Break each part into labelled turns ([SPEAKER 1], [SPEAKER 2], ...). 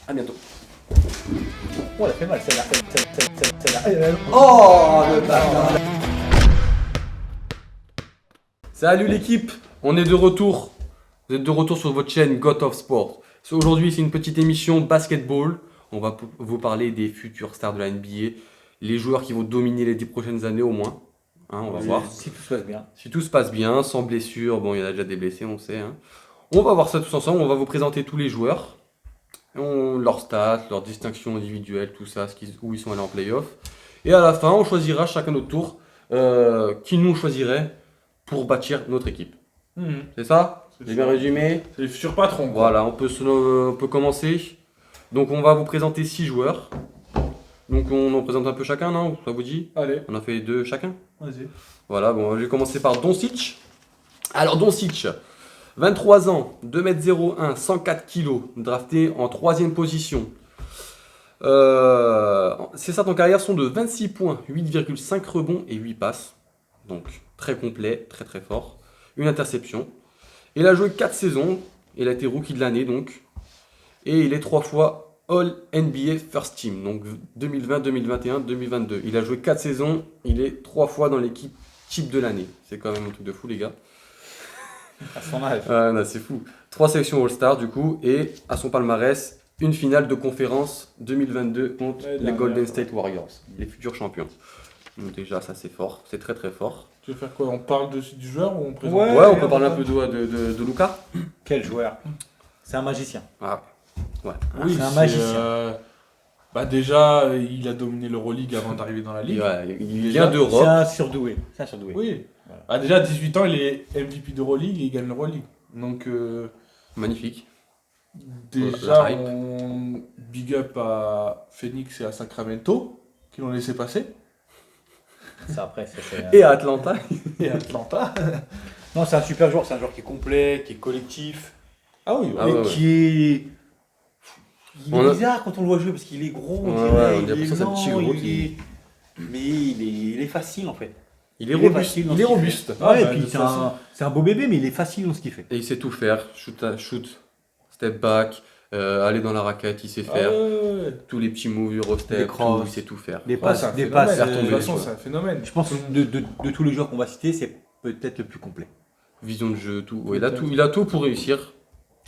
[SPEAKER 1] À bientôt.
[SPEAKER 2] Oh, elle a fait mal, celle-là.
[SPEAKER 1] Oh, le bâtard. Salut l'équipe, on est de retour. Vous êtes de retour sur votre chaîne God of Sport. Aujourd'hui, c'est une petite émission basketball. On va vous parler des futurs stars de la NBA, les joueurs qui vont dominer les 10 prochaines années au moins. Hein, on va voir.
[SPEAKER 2] Si tout se passe bien.
[SPEAKER 1] Si tout se passe bien, sans blessure, bon, il y en a déjà des blessés, on sait. Hein. On va voir ça tous ensemble. On va vous présenter tous les joueurs, leurs stats, leurs distinctions individuelles, tout ça, où ils sont allés en playoff. Et à la fin, on choisira chacun notre tour qui nous choisirait pour bâtir notre équipe. C'est ça? J'ai bien résumé?
[SPEAKER 3] C'est les futurs patrons.
[SPEAKER 1] Voilà, on peut commencer. Donc on va vous présenter 6 joueurs. Donc on en présente un peu chacun, non? Ça vous dit?
[SPEAKER 3] Allez,
[SPEAKER 1] On a fait 2 chacun?
[SPEAKER 3] vas-y.
[SPEAKER 1] Voilà, bon, je vais commencer par Doncic. Alors Doncic, 23 ans, 2m01, 104 kg, drafté en 3ème position. Ses stats en carrière sont de 26 points, 8,5 rebonds et 8 passes. Donc très complet, très très fort. Une interception. Il a joué 4 saisons, il a été rookie de l'année donc. Et il est 3 fois All NBA First Team, donc 2020, 2021, 2022. Il a joué 4 saisons, il est 3 fois dans l'équipe type de l'année. C'est quand même un truc de fou les gars.
[SPEAKER 2] À son âge.
[SPEAKER 1] Non, c'est fou. 3 sélections All-Star du coup, et à son palmarès, une finale de conférence 2022 contre les Golden State Warriors, les futurs champions. Donc déjà ça c'est fort, c'est très très fort.
[SPEAKER 3] Tu veux faire quoi? On parle du joueur ou on présente?
[SPEAKER 1] Ouais, on peut parler un peu de Luka.
[SPEAKER 2] Quel joueur? C'est un magicien.
[SPEAKER 1] Ah ouais.
[SPEAKER 3] Oui,
[SPEAKER 2] c'est un magicien.
[SPEAKER 3] Déjà, il a dominé l'Euroleague avant d'arriver dans la Ligue.
[SPEAKER 1] Ouais, il
[SPEAKER 3] Déjà,
[SPEAKER 1] vient d'Europe.
[SPEAKER 2] C'est un surdoué. C'est un surdoué.
[SPEAKER 3] Oui.
[SPEAKER 2] Voilà.
[SPEAKER 3] Déjà, à 18 ans, il est MVP d'Euroleague et il gagne l'Euroleague. Donc,
[SPEAKER 1] Magnifique.
[SPEAKER 3] déjà,
[SPEAKER 1] La hype.
[SPEAKER 3] on big up à Phoenix et à Sacramento, qui l'ont laissé passer.
[SPEAKER 2] Ça après, c'est.
[SPEAKER 1] Et à Atlanta.
[SPEAKER 3] Et Atlanta.
[SPEAKER 2] Non, c'est un super joueur. C'est un joueur qui est complet, qui est collectif,
[SPEAKER 3] Ah oui,
[SPEAKER 1] Ah
[SPEAKER 2] mais
[SPEAKER 1] ouais,
[SPEAKER 2] qui est. Il est
[SPEAKER 1] On a-
[SPEAKER 2] bizarre quand on le voit jouer parce qu'il est gros, on
[SPEAKER 1] Ouais,
[SPEAKER 2] dirait.
[SPEAKER 1] ouais, on a
[SPEAKER 2] il
[SPEAKER 1] l'impression
[SPEAKER 2] est
[SPEAKER 1] que c'est un petit
[SPEAKER 2] lent,
[SPEAKER 1] gros
[SPEAKER 2] il
[SPEAKER 1] qui-
[SPEAKER 2] est- Mais il est facile en fait.
[SPEAKER 1] Il est
[SPEAKER 2] Il est
[SPEAKER 1] robuste.
[SPEAKER 2] facile dans
[SPEAKER 1] Il
[SPEAKER 2] ce
[SPEAKER 1] est
[SPEAKER 2] qu'il
[SPEAKER 1] robuste.
[SPEAKER 2] Ouais,
[SPEAKER 3] Ah,
[SPEAKER 2] et
[SPEAKER 3] bah,
[SPEAKER 2] puis
[SPEAKER 3] de
[SPEAKER 2] c'est
[SPEAKER 3] toute façon.
[SPEAKER 2] c'est un beau bébé, mais il est facile dans ce qu'il fait.
[SPEAKER 1] Et il sait tout faire. Shoot, step back, aller dans la raquette, il sait
[SPEAKER 3] Ah
[SPEAKER 1] faire.
[SPEAKER 3] ouais.
[SPEAKER 1] Tous les petits moves,
[SPEAKER 2] Les
[SPEAKER 1] Eurostep,
[SPEAKER 2] crosses.
[SPEAKER 1] tout, il sait tout faire.
[SPEAKER 2] Des
[SPEAKER 3] Ouais,
[SPEAKER 2] passes,
[SPEAKER 3] c'est un
[SPEAKER 2] des
[SPEAKER 3] phénomène.
[SPEAKER 2] passes.
[SPEAKER 1] faire
[SPEAKER 3] De
[SPEAKER 1] tomber,
[SPEAKER 3] toute façon,
[SPEAKER 1] tu
[SPEAKER 3] c'est un phénomène.
[SPEAKER 2] Je pense que de tous les joueurs qu'on va citer, c'est peut-être le plus complet.
[SPEAKER 1] Vision de jeu, tout. Ouais, il a tout pour réussir.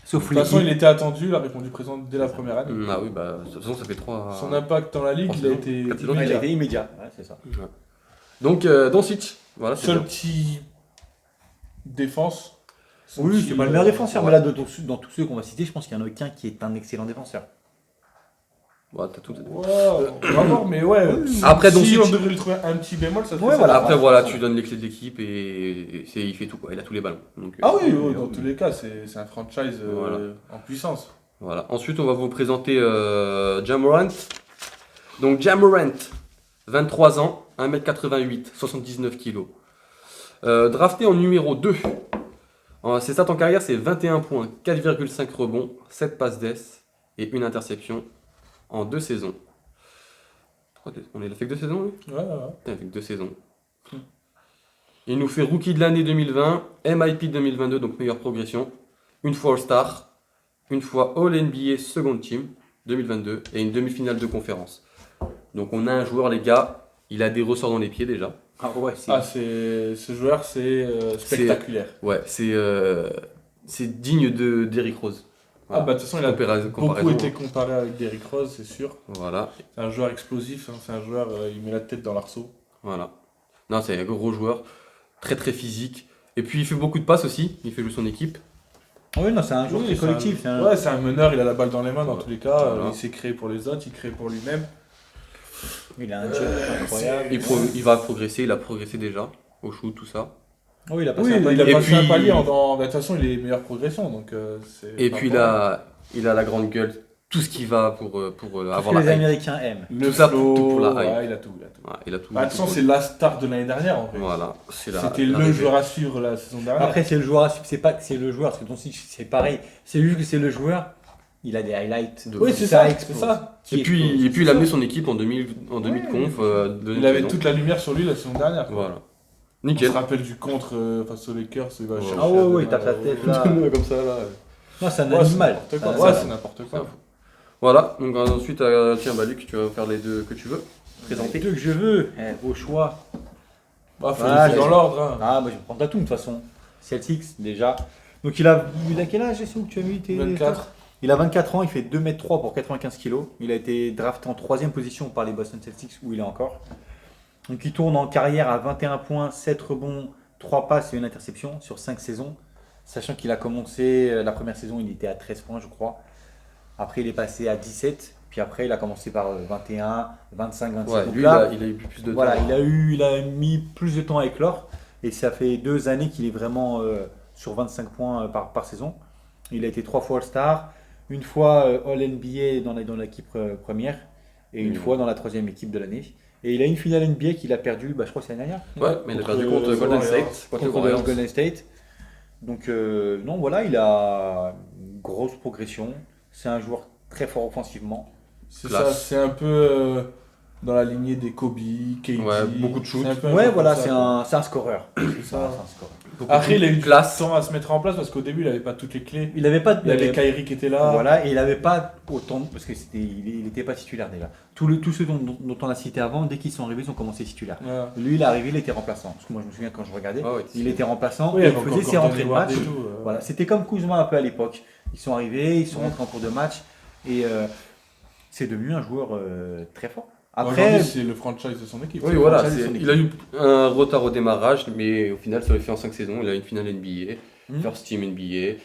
[SPEAKER 2] Sauf
[SPEAKER 3] De toute façon, il était attendu, il a répondu présent dès la première année.
[SPEAKER 1] Ah oui, bah, de toute façon, ça fait 3.
[SPEAKER 3] Son impact dans la ligue, il a
[SPEAKER 1] Quatre
[SPEAKER 3] été
[SPEAKER 1] saisons,
[SPEAKER 2] il a
[SPEAKER 3] immédiat.
[SPEAKER 2] été immédiat. Ouais, c'est ça.
[SPEAKER 1] Donc, Doncic. Voilà, c'est
[SPEAKER 3] Seul
[SPEAKER 1] bien.
[SPEAKER 3] petit défense.
[SPEAKER 2] Oui, c'est pas le meilleur défenseur, mais là, dans tous ceux qu'on va citer, je pense qu'il y en a aucun qui est un excellent défenseur.
[SPEAKER 1] Ouais, t'as tout.
[SPEAKER 3] Ouais, on va voir, mais ouais.
[SPEAKER 1] Après,
[SPEAKER 3] si
[SPEAKER 1] Doncic-
[SPEAKER 3] on devrait lui trouver un petit bémol, ça serait
[SPEAKER 2] Ouais,
[SPEAKER 3] ça.
[SPEAKER 2] voilà.
[SPEAKER 1] Après, voilà, tu donnes les clés de l'équipe et il fait tout, quoi. Il a tous les ballons. Donc,
[SPEAKER 3] Ah oui, dans tous les cas, c'est un franchise
[SPEAKER 1] Voilà.
[SPEAKER 3] en puissance.
[SPEAKER 1] Voilà. Ensuite, on va vous présenter Ja Morant. Donc, Ja Morant, 23 ans, 1m88, 79 kg. Drafté en numéro 2. Ses stats en carrière, c'est 21 points, 4,5 rebonds, 7 passes d'ess et une interception en 2 saisons. On a fait que 2 saisons, lui?
[SPEAKER 3] Ouais.
[SPEAKER 1] Il a fait que 2 saisons. Il nous fait Rookie de l'année 2020, MIP 2022, donc meilleure progression. Une fois All-Star, une fois All-NBA Second Team 2022 et une demi-finale de conférence. Donc on a un joueur, les gars, il a des ressorts dans les pieds déjà.
[SPEAKER 2] Ah ouais,
[SPEAKER 3] Ce joueur, c'est spectaculaire.
[SPEAKER 1] Ouais, c'est digne de d'Eric Rose.
[SPEAKER 3] Ah bah de toute façon, il a
[SPEAKER 1] Comparaison,
[SPEAKER 3] beaucoup été comparé avec Derrick Rose, c'est sûr.
[SPEAKER 1] Voilà,
[SPEAKER 3] C'est un joueur explosif, hein, c'est un joueur, il met la tête dans l'arceau.
[SPEAKER 1] voilà. Non, c'est un gros joueur, très très physique. Et puis il fait beaucoup de passes aussi, il fait jouer son équipe.
[SPEAKER 2] Oui, non, c'est un joueur
[SPEAKER 3] Oui,
[SPEAKER 2] très
[SPEAKER 3] c'est
[SPEAKER 2] collectif. c'est un-
[SPEAKER 3] Ouais, c'est un meneur, il a la balle dans les mains dans
[SPEAKER 1] Voilà.
[SPEAKER 3] tous les cas.
[SPEAKER 1] Voilà.
[SPEAKER 3] Il s'est créé pour les autres, il crée pour lui-même.
[SPEAKER 2] Il a un jeu incroyable.
[SPEAKER 1] Il va progresser, il a progressé déjà au shoot, tout ça.
[SPEAKER 2] Oui, il a
[SPEAKER 3] Oui,
[SPEAKER 2] passé un
[SPEAKER 3] il
[SPEAKER 2] palier.
[SPEAKER 3] a
[SPEAKER 1] Et
[SPEAKER 3] passé un
[SPEAKER 1] puis-
[SPEAKER 3] palier de toute façon, il est meilleure progression. Donc, c'est
[SPEAKER 1] Et
[SPEAKER 3] pas
[SPEAKER 1] puis
[SPEAKER 3] pour
[SPEAKER 1] il a la grande gueule, tout ce qui va pour
[SPEAKER 2] Tout ce
[SPEAKER 1] avoir
[SPEAKER 2] que les
[SPEAKER 1] la hype.
[SPEAKER 2] Américains aiment.
[SPEAKER 3] le
[SPEAKER 1] tout ça
[SPEAKER 3] flow,
[SPEAKER 1] tout pour la hype.
[SPEAKER 3] ouais, il a tout.
[SPEAKER 1] Ouais, il a tout.
[SPEAKER 3] Bah, de toute façon, c'est la star de l'année dernière en fait.
[SPEAKER 1] Voilà, c'est
[SPEAKER 3] C'était le joueur à suivre la saison dernière.
[SPEAKER 2] Après, c'est le joueur à suivre. C'est pas que c'est le joueur, parce que Doncic, c'est pareil. C'est lui que c'est le joueur. Il a des highlights.
[SPEAKER 1] Oui,
[SPEAKER 3] c'est ça,
[SPEAKER 2] explose.
[SPEAKER 3] c'est ça.
[SPEAKER 2] Qui
[SPEAKER 1] Et puis
[SPEAKER 2] explose.
[SPEAKER 1] il a amené son équipe en demi de conf.
[SPEAKER 3] Il avait toute la lumière sur lui la saison dernière. quoi.
[SPEAKER 1] Voilà.
[SPEAKER 3] On
[SPEAKER 1] Nickel.
[SPEAKER 3] se rappelle du contre face aux Lakers, il va
[SPEAKER 1] Ouais.
[SPEAKER 3] chercher
[SPEAKER 2] Ah ouais,
[SPEAKER 3] à
[SPEAKER 2] ouais,
[SPEAKER 3] donner
[SPEAKER 2] il tape la tête
[SPEAKER 3] ouais.
[SPEAKER 2] là.
[SPEAKER 1] Comme ça là.
[SPEAKER 2] Non, c'est un
[SPEAKER 3] Ouais, c'est
[SPEAKER 2] animal.
[SPEAKER 3] n'importe quoi.
[SPEAKER 2] Ah,
[SPEAKER 3] Ouais,
[SPEAKER 2] ça-
[SPEAKER 3] c'est n'importe quoi.
[SPEAKER 1] Voilà, donc ensuite, tiens, bah Luc, tu vas faire les deux que tu veux présenter.
[SPEAKER 2] Les deux que je veux, au choix.
[SPEAKER 3] Bah, faut
[SPEAKER 2] Voilà,
[SPEAKER 3] les faire dans l'ordre. Hein.
[SPEAKER 2] Ah, bah, je vais prendre Tatum de toute façon. Celtics, déjà. Donc, il a quel âge, c'est où que tu as mis
[SPEAKER 3] 24.
[SPEAKER 2] Il a 24 ans, il fait 2m3 pour 95 kg. Il a été drafté en 3e position par les Boston Celtics, où il est encore. Donc, il tourne en carrière à 21 points, 7 rebonds, 3 passes et une interception sur 5 saisons. Sachant qu'il a commencé, la première saison, il était à 13 points, je crois. Après, il est passé à 17. Puis après, il a commencé par 21, 25, 26.
[SPEAKER 1] Ouais,
[SPEAKER 2] Donc
[SPEAKER 1] lui,
[SPEAKER 2] là,
[SPEAKER 1] il a eu plus de
[SPEAKER 2] voilà,
[SPEAKER 1] temps.
[SPEAKER 2] il a mis plus de temps à éclore. Et ça fait 2 années qu'il est vraiment sur 25 points par saison. Il a été 3 fois All-Star, une fois All-NBA dans l'équipe première et une fois dans la 3e équipe de l'année. Et il a une finale NBA qu'il a perdue, je crois que c'est l'année dernière.
[SPEAKER 1] Ouais, mais il a perdu
[SPEAKER 3] Contre
[SPEAKER 1] contre
[SPEAKER 3] les
[SPEAKER 1] Golden
[SPEAKER 3] Warriors.
[SPEAKER 1] State.
[SPEAKER 2] Contre Golden State. Donc, non, voilà, il a une grosse progression. C'est un joueur très fort offensivement.
[SPEAKER 3] C'est
[SPEAKER 1] Classe.
[SPEAKER 3] ça, c'est un peu dans la lignée des Kobe, KD.
[SPEAKER 1] Ouais, beaucoup de shoots.
[SPEAKER 3] C'est un peu un
[SPEAKER 2] Ouais,
[SPEAKER 3] joueur
[SPEAKER 2] voilà,
[SPEAKER 3] comme
[SPEAKER 2] c'est
[SPEAKER 3] ça, quoi.
[SPEAKER 2] un scoreur.
[SPEAKER 3] C'est
[SPEAKER 2] Voilà,
[SPEAKER 3] ça.
[SPEAKER 2] c'est un scoreur.
[SPEAKER 3] Après, il a eu du
[SPEAKER 1] classe.
[SPEAKER 3] temps à se mettre en place parce qu'au début, il n'avait pas toutes les clés.
[SPEAKER 2] Il avait pas
[SPEAKER 3] Il y avait Kyrie qui était là.
[SPEAKER 2] Voilà, et il n'avait pas autant, parce que il n'était pas titulaire déjà. Tous ceux dont on a cité avant, dès qu'ils sont arrivés, ils ont commencé titulaire.
[SPEAKER 3] Ouais.
[SPEAKER 2] Lui, il est arrivé, il était remplaçant. Parce que moi, je me souviens quand je regardais,
[SPEAKER 1] Ah ouais,
[SPEAKER 2] il était remplaçant,
[SPEAKER 3] Oui,
[SPEAKER 2] et il
[SPEAKER 3] avec
[SPEAKER 2] faisait
[SPEAKER 3] encore
[SPEAKER 2] ses rentrées de
[SPEAKER 3] Gordon
[SPEAKER 2] match.
[SPEAKER 3] Hayward et tout,
[SPEAKER 2] Voilà, c'était comme Kuzma un peu à l'époque. Ils sont arrivés, ils sont rentrés en cours de match, et c'est devenu un joueur très fort. Après,
[SPEAKER 3] Aujourd'hui, c'est le franchise de son équipe.
[SPEAKER 1] Oui, voilà,
[SPEAKER 2] franchise de son
[SPEAKER 1] il a eu un retard au démarrage, mais au final, ça l'a fait en 5 saisons. Il a une finale NBA, First Team NBA,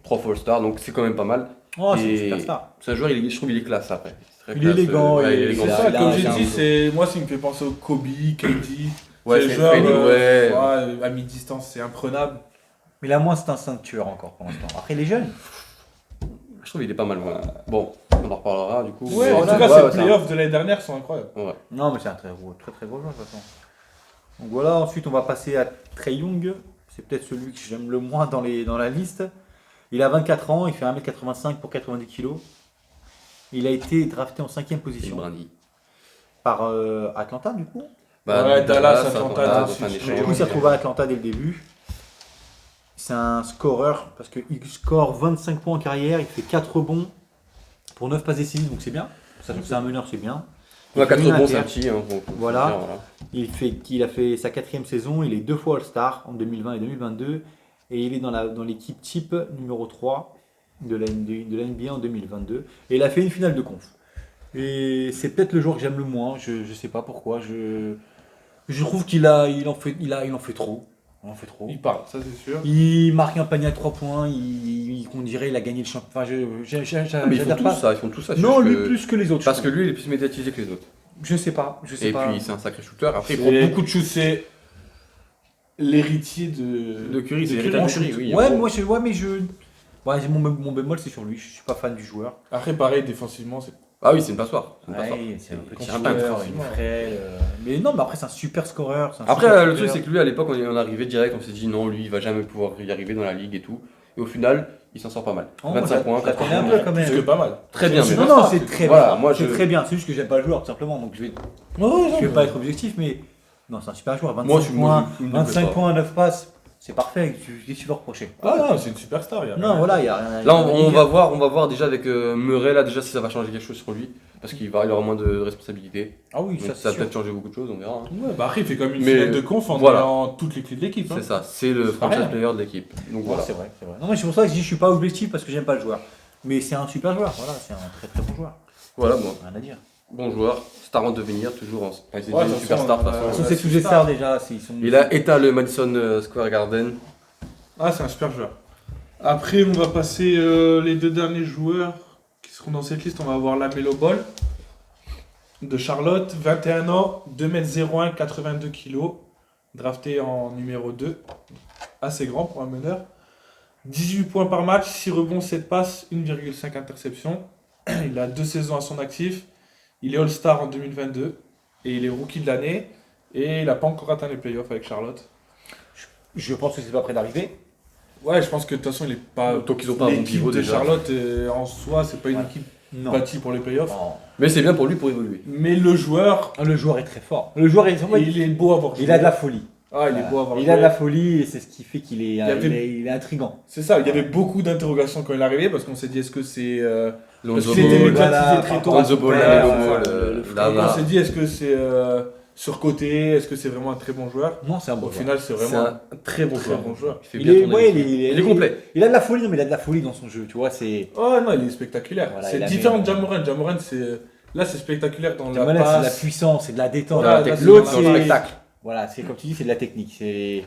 [SPEAKER 1] 3 All-Star, donc c'est quand même pas mal.
[SPEAKER 2] oh, c'est une
[SPEAKER 1] Et
[SPEAKER 2] superstar.
[SPEAKER 1] c'est un joueur, je trouve qu'il est classe après. C'est très
[SPEAKER 2] Il est
[SPEAKER 1] classe,
[SPEAKER 2] élégant,
[SPEAKER 1] ouais, il est
[SPEAKER 2] il est
[SPEAKER 1] élégant.
[SPEAKER 3] C'est
[SPEAKER 2] Il
[SPEAKER 3] ça,
[SPEAKER 2] a-
[SPEAKER 3] comme
[SPEAKER 2] il
[SPEAKER 3] j'ai
[SPEAKER 2] a un
[SPEAKER 3] dit,
[SPEAKER 2] beau-
[SPEAKER 3] moi, ça me fait penser au Kobe, KD.
[SPEAKER 1] Ouais,
[SPEAKER 3] c'est le
[SPEAKER 1] c'est
[SPEAKER 3] joueur
[SPEAKER 1] Fanny, ouais.
[SPEAKER 3] à mi-distance, c'est imprenable.
[SPEAKER 2] Mais là, moins, c'est un ceinture encore pour l'instant. Après, il est jeune.
[SPEAKER 1] Je trouve qu'il est pas mal. Ouais. Bon, on en reparlera du coup.
[SPEAKER 3] Ouais,
[SPEAKER 1] mais-
[SPEAKER 3] en tout cas,
[SPEAKER 1] ouais,
[SPEAKER 3] ces
[SPEAKER 1] ouais, c'est un-
[SPEAKER 3] playoffs de l'année dernière sont incroyables.
[SPEAKER 1] Ouais.
[SPEAKER 2] Non, mais c'est un très très gros joueur de toute façon. Donc voilà, ensuite on va passer à Trae Young. C'est peut-être celui que j'aime le moins dans la liste. Il a 24 ans, il fait 1m85 pour 90 kg. Il a été drafté en 5e
[SPEAKER 1] C'est une
[SPEAKER 2] position
[SPEAKER 1] brindille.
[SPEAKER 2] par Atlanta du coup.
[SPEAKER 3] Ouais, Dallas, Atlanta,
[SPEAKER 1] Atlanta,
[SPEAKER 3] aussi,
[SPEAKER 1] enfin, un
[SPEAKER 3] je
[SPEAKER 1] échange.
[SPEAKER 2] Du coup, il s'est retrouvé à Atlanta dès le début. C'est un scoreur parce qu'il score 25 points en carrière, il fait 4 rebonds pour 9 passes décisives, donc c'est bien. Sachant que c'est un meneur, c'est bien.
[SPEAKER 1] Ouais, 4
[SPEAKER 2] Une
[SPEAKER 1] rebonds, c'est
[SPEAKER 2] inter.
[SPEAKER 1] un petit. Hein, faut
[SPEAKER 2] Voilà.
[SPEAKER 1] dire, voilà.
[SPEAKER 2] Il a fait sa 4e saison, il est 2 fois All-Star en 2020 et 2022 et il est dans l'équipe type numéro 3 de la NBA en 2022 et il a fait une finale de conf. Et c'est peut-être le joueur que j'aime le moins, je sais pas pourquoi, je trouve qu'il en fait trop. Il en fait trop.
[SPEAKER 3] Il parle, ça c'est sûr.
[SPEAKER 2] Il marque un panier à 3 points, on dirait il a gagné le champion. Enfin,
[SPEAKER 1] Ah, mais ils font
[SPEAKER 2] j'adhère
[SPEAKER 1] tous
[SPEAKER 2] pas.
[SPEAKER 1] ça, ils font tous ça. c'est
[SPEAKER 2] Non,
[SPEAKER 1] juste
[SPEAKER 2] lui plus que les autres.
[SPEAKER 1] Parce
[SPEAKER 2] je
[SPEAKER 1] que
[SPEAKER 2] trouve.
[SPEAKER 1] lui, il est plus médiatisé que les autres.
[SPEAKER 2] Je sais pas.
[SPEAKER 1] Et puis, c'est un sacré shooter. Après, il prend
[SPEAKER 3] C'est-
[SPEAKER 1] beaucoup de shoots.
[SPEAKER 3] C'est l'héritier de
[SPEAKER 1] De Curry, c'est
[SPEAKER 3] Curry.
[SPEAKER 1] l'héritage de
[SPEAKER 2] Franchement,
[SPEAKER 1] Curry, oui.
[SPEAKER 2] ouais,
[SPEAKER 1] bon.
[SPEAKER 2] moi mon bémol c'est sur lui. Je suis pas fan du joueur.
[SPEAKER 3] Après, pareil, défensivement, c'est
[SPEAKER 1] Ah oui, c'est une passoire. C'est une passoire.
[SPEAKER 2] c'est un petit
[SPEAKER 1] C'est un
[SPEAKER 2] joueur,
[SPEAKER 1] peintre.
[SPEAKER 2] il est frêle. Mais non, mais après c'est un super scoreur. c'est un
[SPEAKER 1] Après,
[SPEAKER 2] super
[SPEAKER 1] le
[SPEAKER 2] shooter.
[SPEAKER 1] truc, c'est que lui, à l'époque, on est arrivé direct, on s'est dit non, lui, il va jamais pouvoir y arriver dans la ligue et tout. Et au final, il s'en sort pas mal.
[SPEAKER 2] Oh,
[SPEAKER 1] 25 points,
[SPEAKER 2] je la
[SPEAKER 1] 4
[SPEAKER 2] connais un
[SPEAKER 1] points.
[SPEAKER 2] peu quand même.
[SPEAKER 3] plus que pas mal.
[SPEAKER 1] Très bien,
[SPEAKER 3] C'est
[SPEAKER 1] mais
[SPEAKER 3] une
[SPEAKER 2] Non, non,
[SPEAKER 3] superstar,
[SPEAKER 2] c'est très
[SPEAKER 1] Voilà,
[SPEAKER 2] bien.
[SPEAKER 1] moi,
[SPEAKER 2] C'est
[SPEAKER 1] je-
[SPEAKER 2] très bien. C'est juste que j'aime pas le joueur, tout simplement. Donc je vais pas être objectif, mais non, c'est un super joueur. 25
[SPEAKER 1] Moi, je
[SPEAKER 2] points,
[SPEAKER 1] me
[SPEAKER 2] 25
[SPEAKER 1] pas.
[SPEAKER 2] points, 9 passes, c'est parfait. Qu'est-ce que tu veux reprocher?
[SPEAKER 3] Ah non, c'est une superstar. y a
[SPEAKER 2] Non,
[SPEAKER 3] rien.
[SPEAKER 2] voilà, il y a rien.
[SPEAKER 1] Là, on va voir déjà avec Murray, là, déjà, si ça va changer quelque chose sur lui. Parce qu'il aura moins de responsabilités.
[SPEAKER 2] Ah oui,
[SPEAKER 1] Donc,
[SPEAKER 2] ça
[SPEAKER 1] ça
[SPEAKER 2] c'est
[SPEAKER 1] va
[SPEAKER 2] sûr.
[SPEAKER 1] peut-être changer beaucoup de choses, on verra. hein.
[SPEAKER 3] Ouais, bah après, il fait comme une
[SPEAKER 1] Mais-
[SPEAKER 3] finale de conf en
[SPEAKER 1] voilà.
[SPEAKER 3] ayant toutes les clés de l'équipe. hein.
[SPEAKER 1] C'est ça, c'est le
[SPEAKER 2] pas
[SPEAKER 1] franchise
[SPEAKER 2] rien.
[SPEAKER 1] player de l'équipe. Donc
[SPEAKER 2] Ouais,
[SPEAKER 1] voilà.
[SPEAKER 2] c'est vrai, c'est vrai. Non, mais c'est pour ça que je dis je suis pas objectif parce que j'aime pas le joueur. Mais c'est un super joueur, voilà, c'est un très très bon joueur.
[SPEAKER 1] Voilà, bon.
[SPEAKER 2] Rien à dire.
[SPEAKER 1] Bon joueur, star en devenir, toujours en. Enfin, c'est
[SPEAKER 3] Ouais,
[SPEAKER 1] déjà une
[SPEAKER 3] de toute
[SPEAKER 1] superstar de
[SPEAKER 3] façon,
[SPEAKER 1] toute façon.
[SPEAKER 2] Ils sont
[SPEAKER 3] ouais,
[SPEAKER 2] c'est tous des
[SPEAKER 3] superstar.
[SPEAKER 2] stars déjà. Ils sont...
[SPEAKER 1] Il a éteint le Madison Square Garden.
[SPEAKER 3] Ah, c'est un super joueur. Après, on va passer les deux derniers joueurs qui seront dans cette liste. On va avoir Lamelo Ball de Charlotte, 21 ans, 2m01, 82 kg, drafté en numéro 2. Assez grand pour un meneur. 18 points par match, 6 rebonds, 7 passes, 1,5 interceptions. Il a 2 saisons à son actif. Il est All-Star en 2022 et il est Rookie de l'année. Et il n'a pas encore atteint les playoffs avec Charlotte.
[SPEAKER 2] Je pense que c'est pas près d'arriver.
[SPEAKER 3] Ouais, je pense que de toute façon, il est pas.
[SPEAKER 1] Tant qu'ils ont pas un bon
[SPEAKER 3] L'équipe
[SPEAKER 1] pivot
[SPEAKER 3] de
[SPEAKER 1] déjà.
[SPEAKER 3] Charlotte en soi, c'est pas une
[SPEAKER 2] Ouais.
[SPEAKER 3] équipe
[SPEAKER 2] Non.
[SPEAKER 3] bâtie pour les playoffs.
[SPEAKER 2] Non.
[SPEAKER 1] Mais c'est bien pour lui pour évoluer.
[SPEAKER 3] Mais le joueur,
[SPEAKER 2] Le joueur est très fort. Le joueur est.
[SPEAKER 3] il est beau à voir.
[SPEAKER 2] Il a de la folie.
[SPEAKER 3] Ah, il est beau à voir.
[SPEAKER 2] Il a de la folie et c'est ce qui fait qu'il est,
[SPEAKER 3] avait-
[SPEAKER 2] il est intriguant.
[SPEAKER 3] C'est ça, il y avait beaucoup d'interrogations quand il est arrivé parce qu'on s'est dit est-ce que c'est
[SPEAKER 1] Lonzo
[SPEAKER 3] qu'il était
[SPEAKER 1] Ball,
[SPEAKER 3] médiatisé très tôt.
[SPEAKER 1] Lonzo Ball,
[SPEAKER 2] Ouais,
[SPEAKER 1] Lamelo
[SPEAKER 2] ouais,
[SPEAKER 1] Ball,
[SPEAKER 2] le
[SPEAKER 3] Et
[SPEAKER 1] là,
[SPEAKER 3] on
[SPEAKER 1] là.
[SPEAKER 3] s'est dit, est-ce que c'est surcoté? Est-ce que c'est vraiment un très bon joueur?
[SPEAKER 2] Non, c'est un bon
[SPEAKER 3] Au
[SPEAKER 2] joueur.
[SPEAKER 3] final, c'est
[SPEAKER 1] C'est
[SPEAKER 3] vraiment
[SPEAKER 1] un très bon
[SPEAKER 3] très
[SPEAKER 1] joueur.
[SPEAKER 3] bon joueur.
[SPEAKER 1] Il fait
[SPEAKER 2] Il
[SPEAKER 1] bien
[SPEAKER 2] est,
[SPEAKER 1] tourner
[SPEAKER 2] ouais,
[SPEAKER 1] les yeux. Il est complet.
[SPEAKER 2] Il a de la folie, non, mais il a de la folie dans son jeu, tu vois, c'est...
[SPEAKER 3] Oh non, il est spectaculaire.
[SPEAKER 2] Voilà,
[SPEAKER 3] C'est
[SPEAKER 2] il a
[SPEAKER 3] différent
[SPEAKER 2] mis-
[SPEAKER 3] de Ja Morant. Ja Morant, c'est... Là, c'est spectaculaire dans la
[SPEAKER 2] Voilà, c'est de la
[SPEAKER 3] passe.
[SPEAKER 2] puissance, c'est de la détente.
[SPEAKER 3] Voilà,
[SPEAKER 1] Dans la
[SPEAKER 3] là,
[SPEAKER 1] technique,
[SPEAKER 2] L'autre,
[SPEAKER 1] dans le
[SPEAKER 2] c'est...
[SPEAKER 1] spectacle.
[SPEAKER 2] Voilà, c'est comme tu dis, c'est de la technique. C'est...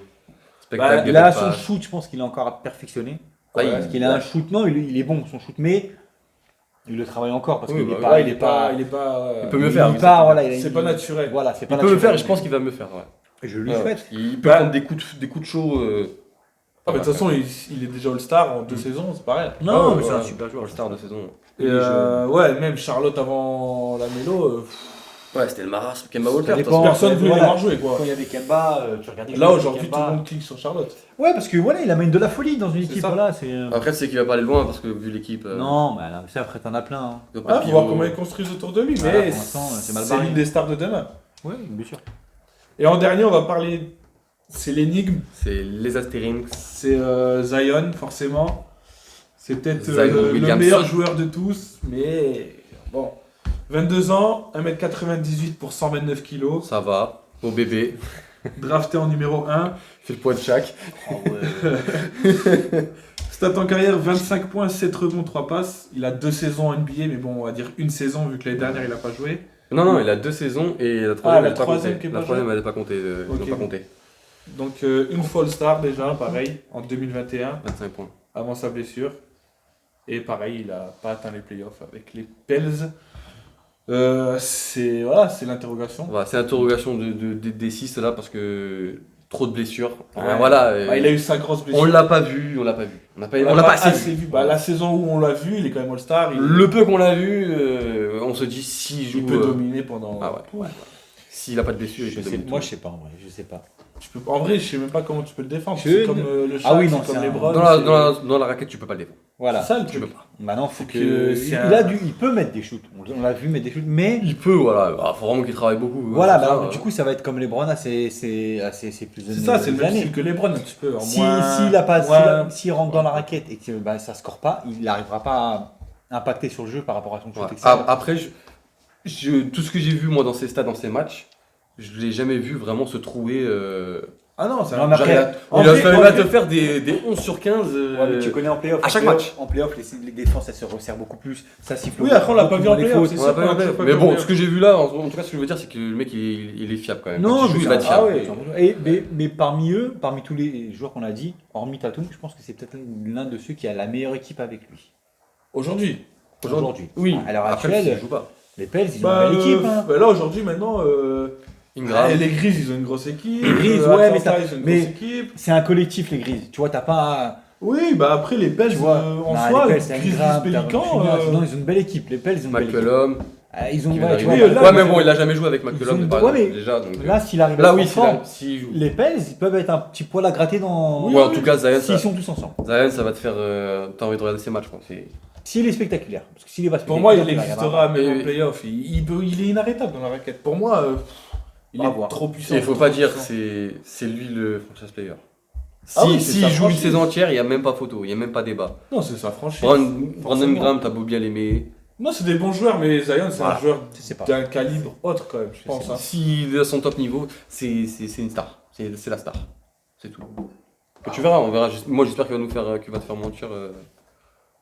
[SPEAKER 1] Spectacle,
[SPEAKER 2] Il a
[SPEAKER 1] des
[SPEAKER 2] son
[SPEAKER 1] passes.
[SPEAKER 2] shoot, je pense qu'il est encore à perfectionner.
[SPEAKER 1] Ah,
[SPEAKER 2] Parce qu'il a un shoot, non, il est bon, son shoot, mais il le travaille encore parce
[SPEAKER 1] Oui,
[SPEAKER 2] qu'il
[SPEAKER 1] bah,
[SPEAKER 2] est pas...
[SPEAKER 3] Ouais, il est pas...
[SPEAKER 1] Il peut mieux faire.
[SPEAKER 2] Il
[SPEAKER 1] mais
[SPEAKER 2] part,
[SPEAKER 1] c'est-
[SPEAKER 2] voilà,
[SPEAKER 3] C'est pas naturel.
[SPEAKER 2] Voilà, c'est pas
[SPEAKER 1] Il peut me
[SPEAKER 2] naturel.
[SPEAKER 1] faire, et je pense qu'il va me faire. Ouais.
[SPEAKER 2] Et je lui
[SPEAKER 1] Ouais,
[SPEAKER 2] souhaite.
[SPEAKER 1] Il peut
[SPEAKER 3] Bah,
[SPEAKER 1] prendre des coups de chaud.
[SPEAKER 3] Ah, mais de toute façon, il est déjà All-Star en 2 saisons, c'est pareil.
[SPEAKER 2] Non,
[SPEAKER 1] Ah,
[SPEAKER 2] mais c'est
[SPEAKER 1] ouais.
[SPEAKER 2] un super joueur.
[SPEAKER 1] All Star de saison.
[SPEAKER 3] Et ouais, même Charlotte avant la Mélo,
[SPEAKER 1] Ouais, c'était le marasme. Kemba Walker.
[SPEAKER 2] Ça
[SPEAKER 1] de toute
[SPEAKER 2] dépend.
[SPEAKER 1] façon.
[SPEAKER 3] personne voulait
[SPEAKER 2] voilà.
[SPEAKER 3] les voir jouer, quoi.
[SPEAKER 2] Quand il y avait Kemba, tu regardais...
[SPEAKER 3] Là, aujourd'hui, tout
[SPEAKER 2] Kemba.
[SPEAKER 3] le monde clique sur Charlotte.
[SPEAKER 2] Ouais, parce que voilà, il amène de la folie dans une
[SPEAKER 3] C'est
[SPEAKER 2] équipe,
[SPEAKER 3] ça.
[SPEAKER 2] voilà, c'est...
[SPEAKER 1] Après, c'est qu'il va pas aller loin parce que vu l'équipe.
[SPEAKER 2] Non, mais là, ça, après, t'en as plein. Hein.
[SPEAKER 1] il y a pas de
[SPEAKER 3] Ah, faut voir
[SPEAKER 1] pivot.
[SPEAKER 3] comment ils construisent autour de lui,
[SPEAKER 2] Voilà,
[SPEAKER 3] mais
[SPEAKER 2] pour l'instant, c'est mal
[SPEAKER 3] c'est
[SPEAKER 2] barré.
[SPEAKER 3] l'une des stars de demain.
[SPEAKER 2] Ouais, bien sûr.
[SPEAKER 3] Et en dernier, on va parler, c'est l'énigme,
[SPEAKER 1] C'est les Astérix.
[SPEAKER 3] c'est Zion, forcément. C'est peut-être
[SPEAKER 1] Zion
[SPEAKER 3] le
[SPEAKER 1] Williamson.
[SPEAKER 3] meilleur joueur de tous, mais bon. 22 ans, 1m98 pour 129 kg,
[SPEAKER 1] Ça va. Au bébé.
[SPEAKER 3] drafté en numéro 1.
[SPEAKER 1] Il fait le poids de chaque.
[SPEAKER 3] Stats en carrière, 25 points, 7 rebonds, 3 passes. Il a 2 saisons en NBA, mais bon, on va dire une saison vu que l'année dernière, il n'a pas joué.
[SPEAKER 1] Non, il a 2 saisons et la troisième,
[SPEAKER 3] la
[SPEAKER 1] elle est pas
[SPEAKER 3] troisième
[SPEAKER 1] comptée.
[SPEAKER 3] qui est
[SPEAKER 1] La
[SPEAKER 3] pas
[SPEAKER 1] troisième,
[SPEAKER 3] jouée.
[SPEAKER 1] elle n'est pas comptée. Ils
[SPEAKER 3] Ok.
[SPEAKER 1] n'ont pas compté.
[SPEAKER 3] Donc une fois All-Star déjà, pareil, en 2021,
[SPEAKER 1] 25 points.
[SPEAKER 3] avant sa blessure. Et pareil, il n'a pas atteint les playoffs avec les Pels. C'est l'interrogation.
[SPEAKER 1] Voilà, c'est l'interrogation des 6 là parce que trop de blessures.
[SPEAKER 3] Ouais.
[SPEAKER 1] Voilà.
[SPEAKER 3] Bah, il a eu sa grosse blessure.
[SPEAKER 1] On l'a pas vu. On l'a pas assez vu.
[SPEAKER 3] Bah, la saison où on l'a vu, il est quand même All-Star.
[SPEAKER 1] Le peu qu'on l'a vu, on se dit s'il joue.
[SPEAKER 3] il peut dominer pendant.
[SPEAKER 1] Ah ouais. S'il a pas de blessure, il peut dominer.
[SPEAKER 2] Moi, je sais pas, en vrai, je sais pas.
[SPEAKER 3] En vrai, je sais même pas comment tu peux le défendre.
[SPEAKER 2] Je-
[SPEAKER 3] C'est comme le Shaq,
[SPEAKER 2] Ah oui, non,
[SPEAKER 3] c'est comme
[SPEAKER 2] c'est
[SPEAKER 3] les
[SPEAKER 2] un-
[SPEAKER 3] Bron.
[SPEAKER 1] Dans la raquette, tu peux pas le défendre.
[SPEAKER 2] Voilà.
[SPEAKER 3] C'est ça le
[SPEAKER 1] Tu
[SPEAKER 3] truc.
[SPEAKER 1] peux pas.
[SPEAKER 2] Maintenant, faut
[SPEAKER 3] que
[SPEAKER 2] que.
[SPEAKER 3] c'est
[SPEAKER 2] Il peut mettre des shoots. On l'a vu mettre des shoots, mais.
[SPEAKER 1] Il peut, voilà. Ah, faut vraiment qu'il travaille beaucoup.
[SPEAKER 2] Voilà,
[SPEAKER 1] Ça,
[SPEAKER 2] bah, du coup, ça va être comme LeBron à ses plus
[SPEAKER 3] C'est ça, c'est le même
[SPEAKER 2] années.
[SPEAKER 3] style que les Bron un petit peu.
[SPEAKER 2] S'il rentre dans la raquette et que bah, ça score pas, il n'arrivera pas à impacter sur le jeu par rapport à son shoot.
[SPEAKER 1] ouais.
[SPEAKER 2] etc.
[SPEAKER 1] Après, tout ce que j'ai vu moi dans ces stades, dans ces matchs, je l'ai jamais vu vraiment se trouver.
[SPEAKER 3] Ah non, c'est
[SPEAKER 2] Non,
[SPEAKER 3] un
[SPEAKER 2] mais
[SPEAKER 1] Genre,
[SPEAKER 2] après,
[SPEAKER 1] il va te faire des 11 sur 15.
[SPEAKER 2] Ouais, mais tu connais en playoff.
[SPEAKER 1] à chaque
[SPEAKER 2] en playoff-
[SPEAKER 1] match.
[SPEAKER 2] En playoff, les défenses, elles se resserrent beaucoup plus. Ça siffle.
[SPEAKER 3] Oui, après, on l'a pas vu en
[SPEAKER 2] les
[SPEAKER 3] playoff,
[SPEAKER 2] fautes.
[SPEAKER 3] c'est
[SPEAKER 1] On
[SPEAKER 3] ça.
[SPEAKER 1] l'a pas
[SPEAKER 3] qu'on a
[SPEAKER 1] vu,
[SPEAKER 3] pas
[SPEAKER 1] mais
[SPEAKER 3] vu
[SPEAKER 1] bon,
[SPEAKER 3] en
[SPEAKER 1] ce que j'ai vu là, en tout cas, ce que je veux dire, c'est que le mec, il est fiable quand même.
[SPEAKER 2] Non,
[SPEAKER 1] Quand il joue, il va être
[SPEAKER 3] ah
[SPEAKER 1] fiable.
[SPEAKER 3] ouais.
[SPEAKER 2] Mais parmi eux, parmi tous les joueurs qu'on a dit, hormis Tatum, je pense que c'est peut-être l'un de ceux qui a la meilleure équipe avec lui.
[SPEAKER 3] Aujourd'hui.
[SPEAKER 2] Aujourd'hui.
[SPEAKER 1] Oui,
[SPEAKER 2] À l'heure
[SPEAKER 1] après,
[SPEAKER 2] actuelle,
[SPEAKER 1] il joue pas.
[SPEAKER 2] les Pels, ils ont
[SPEAKER 3] Bah,
[SPEAKER 2] une belle équipe. Hein.
[SPEAKER 3] bah là, aujourd'hui, maintenant.
[SPEAKER 1] Ingram.
[SPEAKER 3] Les Grises, ils ont une grosse équipe.
[SPEAKER 2] Les Grises,
[SPEAKER 3] Atlanta,
[SPEAKER 2] ouais,
[SPEAKER 3] ils ont une
[SPEAKER 2] mais-
[SPEAKER 3] grosse équipe.
[SPEAKER 2] C'est un collectif, les Grises. Tu vois, t'as pas.
[SPEAKER 3] Oui, bah après, les Pels,
[SPEAKER 2] Tu vois,
[SPEAKER 3] en
[SPEAKER 2] non,
[SPEAKER 3] soi,
[SPEAKER 2] les
[SPEAKER 3] les
[SPEAKER 2] Pels, c'est
[SPEAKER 3] Grizzlies
[SPEAKER 2] Ingram,
[SPEAKER 3] Pélicans.
[SPEAKER 2] Non, ils ont une belle équipe. Les Pels, ils ont une belle équipe.
[SPEAKER 1] McCollum.
[SPEAKER 2] Ils ont.
[SPEAKER 1] qui vient
[SPEAKER 2] Ouais, tu
[SPEAKER 1] d'arriver.
[SPEAKER 2] vois,
[SPEAKER 3] là,
[SPEAKER 1] Ouais, mais bon, il a jamais joué avec
[SPEAKER 2] Ils ont
[SPEAKER 1] McCollum
[SPEAKER 2] une-
[SPEAKER 1] par
[SPEAKER 2] ouais,
[SPEAKER 1] exemple,
[SPEAKER 2] mais
[SPEAKER 1] déjà. Donc,
[SPEAKER 2] là, s'il arrive à
[SPEAKER 1] là,
[SPEAKER 2] être
[SPEAKER 1] oui,
[SPEAKER 2] en forme,
[SPEAKER 1] s'il joue.
[SPEAKER 2] les Pels, ils peuvent être un petit poil à gratter dans.
[SPEAKER 1] Ouais, en tout cas, Zion,
[SPEAKER 2] S'ils
[SPEAKER 1] ça,
[SPEAKER 2] sont tous ensemble.
[SPEAKER 1] Zion, ça va te faire. T'as envie de regarder ces matchs, quoi.
[SPEAKER 2] S'il est spectaculaire. Parce que s'il est pas
[SPEAKER 3] Pour moi, il
[SPEAKER 2] spectaculaire,
[SPEAKER 3] existera même
[SPEAKER 1] Mais-
[SPEAKER 3] en playoff. Il est inarrêtable dans la raquette. Pour moi, il
[SPEAKER 2] À
[SPEAKER 3] est
[SPEAKER 2] voir.
[SPEAKER 3] trop puissant.
[SPEAKER 1] Il faut
[SPEAKER 3] trop
[SPEAKER 1] pas dire
[SPEAKER 3] puissant.
[SPEAKER 1] c'est lui le franchise player.
[SPEAKER 3] Ah oui, c'est
[SPEAKER 1] S'il
[SPEAKER 3] sa
[SPEAKER 1] joue une
[SPEAKER 3] franchise.
[SPEAKER 1] saison entière, il n'y a même pas photo, il n'y a même pas débat.
[SPEAKER 3] Non, c'est sa franchise.
[SPEAKER 1] Brandon
[SPEAKER 3] Forcément.
[SPEAKER 1] Graham, t'as beau bien l'aimer.
[SPEAKER 3] Non, c'est des bons joueurs, mais Zion, c'est
[SPEAKER 1] Voilà.
[SPEAKER 3] un joueur
[SPEAKER 2] Je sais pas.
[SPEAKER 3] d'un calibre autre quand même, je pense. hein.
[SPEAKER 1] S'il est à son top niveau, c'est une star. C'est la star. C'est tout. Et tu verras, on verra. Moi, j'espère qu'il va te faire mentir.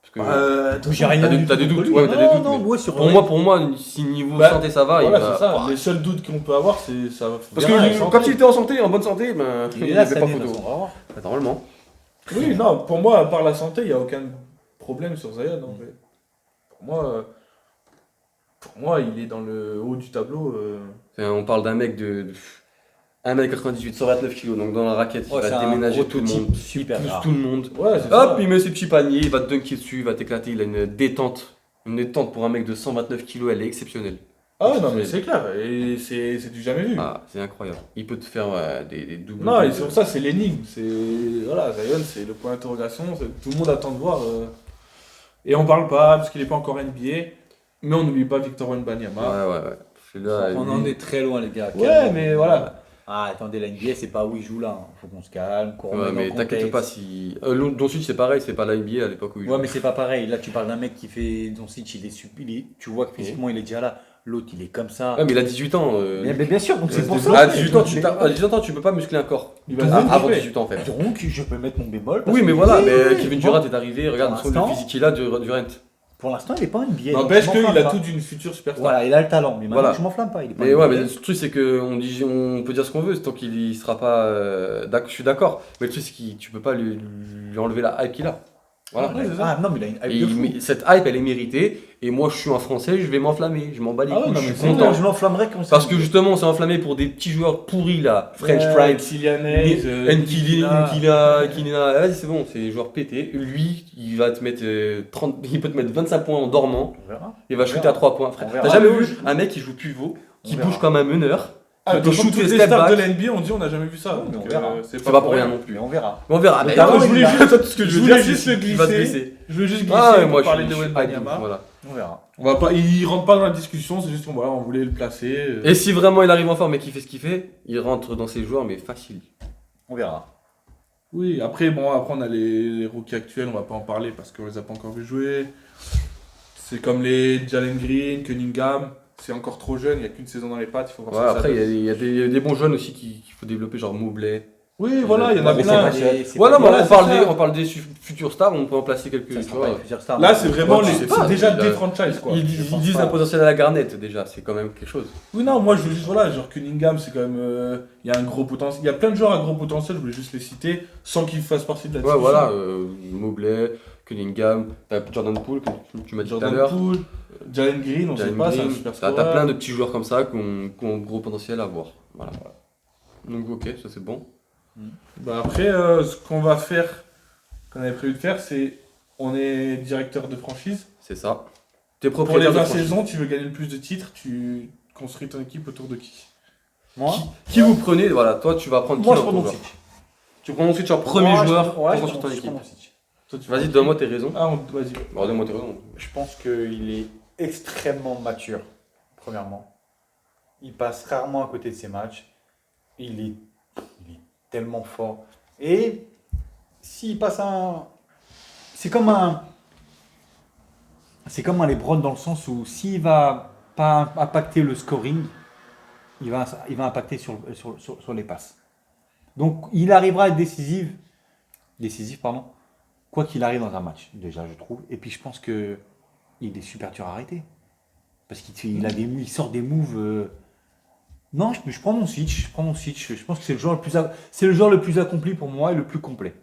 [SPEAKER 1] Parce que
[SPEAKER 2] J'ai rien
[SPEAKER 1] T'as des-
[SPEAKER 2] du
[SPEAKER 1] t'as
[SPEAKER 2] tout
[SPEAKER 1] des
[SPEAKER 2] contre
[SPEAKER 1] doutes,
[SPEAKER 2] lui.
[SPEAKER 1] ouais, t'as des doutes,
[SPEAKER 2] Non,
[SPEAKER 1] mais
[SPEAKER 2] ouais, sur
[SPEAKER 1] pour moi, si niveau
[SPEAKER 3] Bah,
[SPEAKER 1] santé ça va,
[SPEAKER 3] Voilà,
[SPEAKER 1] il va.
[SPEAKER 3] c'est ça.
[SPEAKER 1] Ouah.
[SPEAKER 3] Les seuls doutes qu'on peut avoir, c'est ça.
[SPEAKER 1] Parce
[SPEAKER 3] verra, la
[SPEAKER 1] que
[SPEAKER 3] santé.
[SPEAKER 1] quand il était en santé, en bonne santé, ben,
[SPEAKER 2] Il
[SPEAKER 1] il
[SPEAKER 2] est
[SPEAKER 1] n'y
[SPEAKER 2] là,
[SPEAKER 1] avait
[SPEAKER 2] cette
[SPEAKER 1] pas
[SPEAKER 2] année, de
[SPEAKER 1] photo.
[SPEAKER 2] toute façon, on va voir.
[SPEAKER 1] Normalement.
[SPEAKER 3] Oui, non, pour moi, à part la santé, il n'y a aucun problème sur Zion. En fait. Pour moi, il est dans le haut du tableau.
[SPEAKER 1] On parle d'un mec de 1m98, 129 kg, donc dans la raquette, il
[SPEAKER 2] Ouais, c'est
[SPEAKER 1] va
[SPEAKER 2] un
[SPEAKER 1] déménager tout le
[SPEAKER 2] prototype
[SPEAKER 1] monde.
[SPEAKER 2] super
[SPEAKER 1] Il pousse
[SPEAKER 2] rare.
[SPEAKER 1] tout le monde.
[SPEAKER 3] Ouais, c'est
[SPEAKER 1] Hop,
[SPEAKER 3] ça.
[SPEAKER 1] il met ses petits paniers, il va te dunker dessus, il va t'éclater. Il a une détente. Une détente pour un mec de 129 kg, elle est exceptionnelle.
[SPEAKER 3] Ah ouais, non, mais c'est clair. Et c'est du jamais vu.
[SPEAKER 1] Ah, c'est incroyable. Il peut te faire des doubles.
[SPEAKER 3] Non, et c'est pour ça, c'est l'énigme. Voilà, Zion, c'est le point d'interrogation. Tout le monde attend de voir. Et on parle pas, parce qu'il n'est pas encore NBA. Mais on n'oublie pas Victor Wembanyama.
[SPEAKER 1] Ouais. Celui-là,
[SPEAKER 2] On
[SPEAKER 1] lui-
[SPEAKER 2] en est très loin, les gars.
[SPEAKER 3] Ouais, mais voilà.
[SPEAKER 2] Ah, attendez, la NBA, c'est pas où il joue là. Faut qu'on se calme, qu'on remette
[SPEAKER 1] Ouais,
[SPEAKER 2] dans
[SPEAKER 1] mais
[SPEAKER 2] le
[SPEAKER 1] t'inquiète
[SPEAKER 2] contexte.
[SPEAKER 1] pas si. Doncic, c'est pareil, c'est pas la NBA à l'époque où il
[SPEAKER 2] Ouais,
[SPEAKER 1] joue.
[SPEAKER 2] mais c'est pas pareil. Là, tu parles d'un mec qui fait Doncic, tu vois que physiquement, il est déjà là. L'autre, il est comme ça.
[SPEAKER 1] Ouais, mais il a 18 ans.
[SPEAKER 2] Mais bien sûr, donc c'est pour
[SPEAKER 3] des
[SPEAKER 2] ça.
[SPEAKER 1] À
[SPEAKER 2] que
[SPEAKER 1] 18
[SPEAKER 2] je
[SPEAKER 1] ans,
[SPEAKER 2] me
[SPEAKER 1] à 18 ans, tu peux pas muscler un corps.
[SPEAKER 3] Il va
[SPEAKER 2] Donc,
[SPEAKER 3] se
[SPEAKER 1] Avant
[SPEAKER 3] développer.
[SPEAKER 1] 18 ans, en fait.
[SPEAKER 2] Donc, je peux mettre mon bémol. Parce
[SPEAKER 1] Oui, mais
[SPEAKER 2] que-
[SPEAKER 1] voilà,
[SPEAKER 2] Oui,
[SPEAKER 1] mais
[SPEAKER 2] oui,
[SPEAKER 1] Kevin
[SPEAKER 2] bon.
[SPEAKER 1] Durant est arrivé, regarde
[SPEAKER 2] Pour
[SPEAKER 1] son le
[SPEAKER 2] l'instant-
[SPEAKER 1] physique qu'il a, Durant.
[SPEAKER 2] Pour l'instant, il est pas en NBA.
[SPEAKER 3] N'empêche
[SPEAKER 2] donc je
[SPEAKER 3] qu'il
[SPEAKER 2] m'enflamme
[SPEAKER 3] a
[SPEAKER 2] pas.
[SPEAKER 3] tout d'une future superstar.
[SPEAKER 2] Voilà, il a le talent. Mais maintenant,
[SPEAKER 1] Voilà.
[SPEAKER 2] je m'enflamme pas. Il est pas
[SPEAKER 1] Mais
[SPEAKER 2] en
[SPEAKER 1] ouais,
[SPEAKER 2] NBA.
[SPEAKER 1] mais le truc, c'est on peut dire ce qu'on veut, tant qu'il sera pas. Je suis d'accord, mais le truc, c'est que tu peux pas lui enlever la hype qu'il a. Voilà.
[SPEAKER 3] Ouais, c'est ça.
[SPEAKER 2] Ah non, mais il a une
[SPEAKER 1] Et
[SPEAKER 2] hype de fou.
[SPEAKER 1] cette hype, elle est méritée. Et moi, je suis un Français, je vais m'enflammer. Je m'en bats les
[SPEAKER 3] Ah ouais,
[SPEAKER 1] couilles,
[SPEAKER 3] non,
[SPEAKER 1] je
[SPEAKER 3] mais
[SPEAKER 1] suis
[SPEAKER 3] c'est
[SPEAKER 1] content.
[SPEAKER 2] Je m'enflammerais quand
[SPEAKER 1] Parce que justement, on s'est enflammé pour des petits joueurs pourris là. French Pride,
[SPEAKER 3] Kylian Hayes,
[SPEAKER 1] Nkila. Vas-y, c'est bon, c'est des joueurs pétés. Lui, il va te mettre 30, il peut te mettre 25 points en dormant.
[SPEAKER 2] On verra.
[SPEAKER 1] Il va
[SPEAKER 2] On
[SPEAKER 1] shooter
[SPEAKER 2] verra.
[SPEAKER 1] à 3 points. Frère,
[SPEAKER 2] On verra.
[SPEAKER 1] t'as jamais
[SPEAKER 3] Ah,
[SPEAKER 1] vu
[SPEAKER 3] oui.
[SPEAKER 1] un mec qui joue pivot, qui
[SPEAKER 2] On verra.
[SPEAKER 1] bouge comme un meneur,
[SPEAKER 3] Ah,
[SPEAKER 1] qui peut
[SPEAKER 3] de
[SPEAKER 1] shooter
[SPEAKER 3] toutes les
[SPEAKER 1] step
[SPEAKER 3] stars de
[SPEAKER 1] back.
[SPEAKER 3] l'NBA, on dit on n'a jamais vu ça.
[SPEAKER 2] Ouais, mais
[SPEAKER 3] donc,
[SPEAKER 2] on verra.
[SPEAKER 1] C'est pas pour rien non plus.
[SPEAKER 2] Mais on verra.
[SPEAKER 1] On verra. Mais
[SPEAKER 2] Notamment,
[SPEAKER 1] je voulais
[SPEAKER 2] il a-
[SPEAKER 1] juste, tout ce que je
[SPEAKER 3] je
[SPEAKER 1] veux
[SPEAKER 3] voulais
[SPEAKER 1] dire,
[SPEAKER 3] juste
[SPEAKER 1] c'est
[SPEAKER 3] le
[SPEAKER 1] qu'il va se
[SPEAKER 3] glisser.
[SPEAKER 1] blesser.
[SPEAKER 3] Je veux juste glisser
[SPEAKER 1] Ah ouais,
[SPEAKER 3] pour
[SPEAKER 1] moi je
[SPEAKER 3] parler
[SPEAKER 1] suis
[SPEAKER 3] de
[SPEAKER 1] hype,
[SPEAKER 3] Wembanyama.
[SPEAKER 1] voilà.
[SPEAKER 2] On verra.
[SPEAKER 3] On va pas, il rentre pas dans la discussion, c'est juste qu'on voilà, on voulait le placer.
[SPEAKER 1] Et si vraiment il arrive en forme et qu'il fait ce qu'il fait, il rentre dans ses joueurs, mais facile.
[SPEAKER 2] On verra.
[SPEAKER 3] Oui, après on a les rookies actuels, on va pas en parler parce qu'on les a pas encore vu jouer. C'est comme les Jalen Green, Cunningham, c'est encore trop jeune, il y a qu'une saison dans les pattes, il faut voir
[SPEAKER 1] Voilà,
[SPEAKER 3] ce que ça
[SPEAKER 1] après,
[SPEAKER 3] donne.
[SPEAKER 1] il y a des bons jeunes aussi qu'il faut développer, genre Mobley.
[SPEAKER 3] Oui, voilà, il y en a
[SPEAKER 1] Mais
[SPEAKER 3] plein.
[SPEAKER 1] Voilà,
[SPEAKER 3] pas- voilà,
[SPEAKER 1] on
[SPEAKER 3] c'est
[SPEAKER 1] parle
[SPEAKER 3] ça.
[SPEAKER 1] on parle des futures stars, on peut en placer quelques.
[SPEAKER 2] Ça
[SPEAKER 1] Tu
[SPEAKER 2] sera
[SPEAKER 1] vois.
[SPEAKER 2] pas les futures stars,
[SPEAKER 3] Là,
[SPEAKER 2] mais-
[SPEAKER 3] c'est vraiment
[SPEAKER 1] Ouais, tu sais
[SPEAKER 3] c'est
[SPEAKER 1] pas,
[SPEAKER 3] déjà
[SPEAKER 1] il a-
[SPEAKER 3] des franchises quoi.
[SPEAKER 1] Ils
[SPEAKER 2] je pense
[SPEAKER 1] disent
[SPEAKER 2] pas.
[SPEAKER 1] un potentiel à la Garnett déjà, c'est quand même quelque chose.
[SPEAKER 3] Oui, non, moi je veux juste, voilà, genre Cunningham, c'est quand même. Il y a un gros potentiel. Il y a plein de joueurs à gros potentiel, je voulais juste les citer sans qu'ils fassent partie de la
[SPEAKER 1] Ouais,
[SPEAKER 3] discussion.
[SPEAKER 1] voilà, Mobley, Cunningham, t'as Jordan Poole, que tu m'as dit tout à
[SPEAKER 3] Jordan
[SPEAKER 1] l'heure.
[SPEAKER 3] Poole, Jalen Green, on sait
[SPEAKER 1] Jalen
[SPEAKER 3] pas, c'est un
[SPEAKER 1] Green,
[SPEAKER 3] super
[SPEAKER 1] t'as
[SPEAKER 3] scoreur.
[SPEAKER 1] plein de petits joueurs comme ça qui ont gros potentiel à avoir. Voilà. Donc, ok, ça c'est bon.
[SPEAKER 3] Bah après, ce qu'on va faire, qu'on avait prévu de faire, c'est on est directeur de franchise.
[SPEAKER 1] C'est ça. T'es
[SPEAKER 3] Pour les
[SPEAKER 1] propriétaire
[SPEAKER 3] 20
[SPEAKER 1] de franchise.
[SPEAKER 3] saisons, tu veux gagner le plus de titres, tu construis ton équipe autour de qui?
[SPEAKER 2] Moi
[SPEAKER 1] Qui vous prenez, voilà, toi tu vas prendre
[SPEAKER 2] Moi,
[SPEAKER 1] qui
[SPEAKER 2] je
[SPEAKER 1] dans
[SPEAKER 2] prends
[SPEAKER 1] ton
[SPEAKER 2] Doncic.
[SPEAKER 1] joueur. Tu prends ensuite genre premier
[SPEAKER 2] Moi, je
[SPEAKER 1] joueur
[SPEAKER 2] prends- ouais,
[SPEAKER 1] pour
[SPEAKER 2] je
[SPEAKER 1] construire ton
[SPEAKER 2] prends- je
[SPEAKER 1] équipe.
[SPEAKER 2] prends Doncic.
[SPEAKER 3] Toi, tu
[SPEAKER 1] Vas-y,
[SPEAKER 3] prends-
[SPEAKER 1] donne-moi tes raisons.
[SPEAKER 3] Ah, vas-y.
[SPEAKER 1] Bon, donne-moi tes raisons.
[SPEAKER 2] Je pense qu'il est extrêmement mature, premièrement. Il passe rarement à côté de ses matchs. Il est tellement fort. Et s'il passe un... C'est comme un... C'est comme un LeBron dans le sens où s'il va pas impacter le scoring, il va impacter sur les passes. Donc il arrivera à être décisif, pardon, quoi qu'il arrive dans un match, déjà je trouve. Et puis je pense que il est super dur à arrêter. Parce il sort des moves. Non, je prends mon switch. Je pense que c'est le joueur le plus accompli pour moi et le plus complet.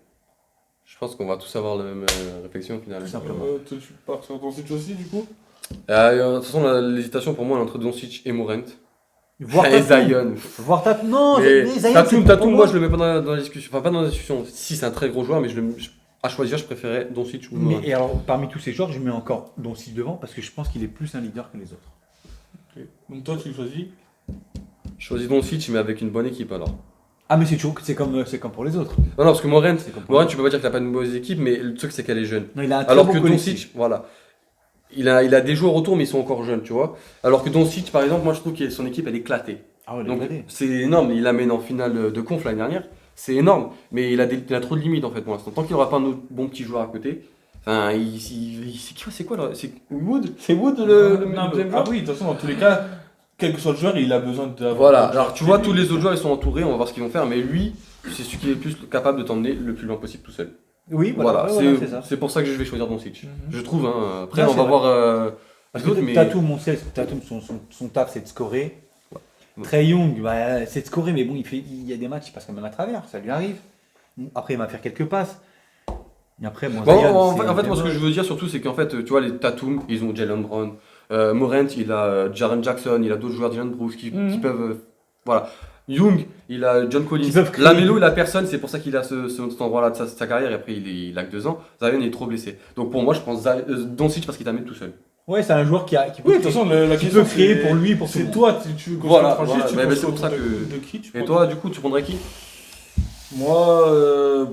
[SPEAKER 1] Je pense qu'on va tous avoir la même réflexion au final.
[SPEAKER 2] Tout simplement.
[SPEAKER 3] Toi, tu pars sur ton site aussi, du coup?
[SPEAKER 1] De toute façon, l'hésitation pour moi elle est entre Doncic et Morant.
[SPEAKER 2] Voir
[SPEAKER 1] Et
[SPEAKER 2] Tatum.
[SPEAKER 1] Zion.
[SPEAKER 2] Voir Tatum. Non,
[SPEAKER 1] Mais
[SPEAKER 2] mais Zion,
[SPEAKER 1] Tatum,
[SPEAKER 2] c'est pour
[SPEAKER 1] moi je le mets pas dans la discussion. Enfin, pas dans la discussion. Si, c'est un très gros joueur, mais à choisir, je préférais Doncic ou Morant.
[SPEAKER 2] Et alors, parmi tous ces joueurs, je mets encore Doncic devant parce que je pense qu'il est plus un leader que les autres.
[SPEAKER 3] Ok. Donc toi, tu le choisis?
[SPEAKER 1] Je choisis Doncic, mais avec une bonne équipe alors.
[SPEAKER 2] Ah, mais c'est comme pour les autres.
[SPEAKER 1] Non, parce que Morant,
[SPEAKER 2] C'est comme pour
[SPEAKER 1] Morant,
[SPEAKER 2] les
[SPEAKER 1] tu peux pas dire qu'il a pas une mauvaise équipe, mais le truc c'est qu'elle est jeune.
[SPEAKER 2] Non, il a un très
[SPEAKER 1] Alors
[SPEAKER 2] bon
[SPEAKER 1] que
[SPEAKER 2] collectif.
[SPEAKER 1] Doncic, voilà. Il a des joueurs autour, mais ils sont encore jeunes, tu vois. Alors que Doncic, par exemple, moi je trouve que son équipe elle est éclatée.
[SPEAKER 2] Ah ouais,
[SPEAKER 1] Donc
[SPEAKER 2] regardez.
[SPEAKER 1] c'est énorme, il l'amène en finale de conf l'année dernière, c'est énorme, mais il a trop de limites en fait pour l'instant. Tant qu'il n'aura pas un autre bon petit joueur à côté, enfin, c'est quoi là? C'est Wood? C'est Wood le
[SPEAKER 3] Non,
[SPEAKER 1] deuxième
[SPEAKER 3] ah
[SPEAKER 1] joueur?
[SPEAKER 3] oui, de toute façon, dans tous les cas, quel que soit le joueur, il a besoin de.
[SPEAKER 1] Voilà, alors tu vois, tous les autres joueurs ils sont entourés, on va voir ce qu'ils vont faire, mais lui, c'est celui qui est le plus capable de t'emmener le plus loin possible tout seul.
[SPEAKER 2] Oui,
[SPEAKER 1] Voilà,
[SPEAKER 2] voilà, ouais, c'est ça.
[SPEAKER 1] c'est pour ça que je vais choisir Doncic.
[SPEAKER 3] Mhm.
[SPEAKER 1] Je trouve, hein. Après
[SPEAKER 2] Non,
[SPEAKER 1] on
[SPEAKER 2] c'est
[SPEAKER 1] va
[SPEAKER 2] vrai.
[SPEAKER 1] voir
[SPEAKER 2] Parce
[SPEAKER 1] les autres,
[SPEAKER 2] que
[SPEAKER 1] mais.
[SPEAKER 2] Tatum, son taf, c'est de scorer.
[SPEAKER 1] Ouais.
[SPEAKER 2] Trey Young, bah, c'est de scorer, mais bon, il y a des matchs, il passe quand même à travers, ça lui arrive. Après, il va faire quelques passes. Et après, bon,
[SPEAKER 1] Bon,
[SPEAKER 2] Zion,
[SPEAKER 1] en
[SPEAKER 2] c'est
[SPEAKER 1] fait, moi,
[SPEAKER 2] des
[SPEAKER 1] ce que
[SPEAKER 2] mots.
[SPEAKER 1] je veux dire surtout, c'est qu'en fait, tu vois, les Tatum, ils ont Jalen Brown. Morant, il a Jaren Jackson, il a d'autres joueurs, Dylan Brooks, qui
[SPEAKER 3] Mhm.
[SPEAKER 1] peuvent. Voilà. Young, il a John Collins.
[SPEAKER 2] Qui peuvent créer-
[SPEAKER 1] Lamelo, il a personne, c'est pour ça qu'il a cet endroit-là de sa carrière, et après, il a que 2 ans. Zion, il est trop blessé. Donc pour moi, je pense Doncic parce qu'il t'amène tout seul.
[SPEAKER 2] Ouais, c'est un joueur qui peut
[SPEAKER 3] Oui, de toute façon, la
[SPEAKER 2] qui
[SPEAKER 3] question
[SPEAKER 2] peut créer
[SPEAKER 3] c'est-
[SPEAKER 2] pour lui, pour tout le
[SPEAKER 3] C'est
[SPEAKER 2] monde.
[SPEAKER 3] toi, tu veux construire
[SPEAKER 1] Voilà,
[SPEAKER 3] une franchise,
[SPEAKER 1] voilà.
[SPEAKER 3] tu
[SPEAKER 1] Mais
[SPEAKER 3] construis
[SPEAKER 1] c'est pour ça
[SPEAKER 3] autour
[SPEAKER 1] que-
[SPEAKER 3] de qui tu
[SPEAKER 1] Et
[SPEAKER 3] prends
[SPEAKER 1] toi, du coup, tu prendrais qui?
[SPEAKER 3] Moi,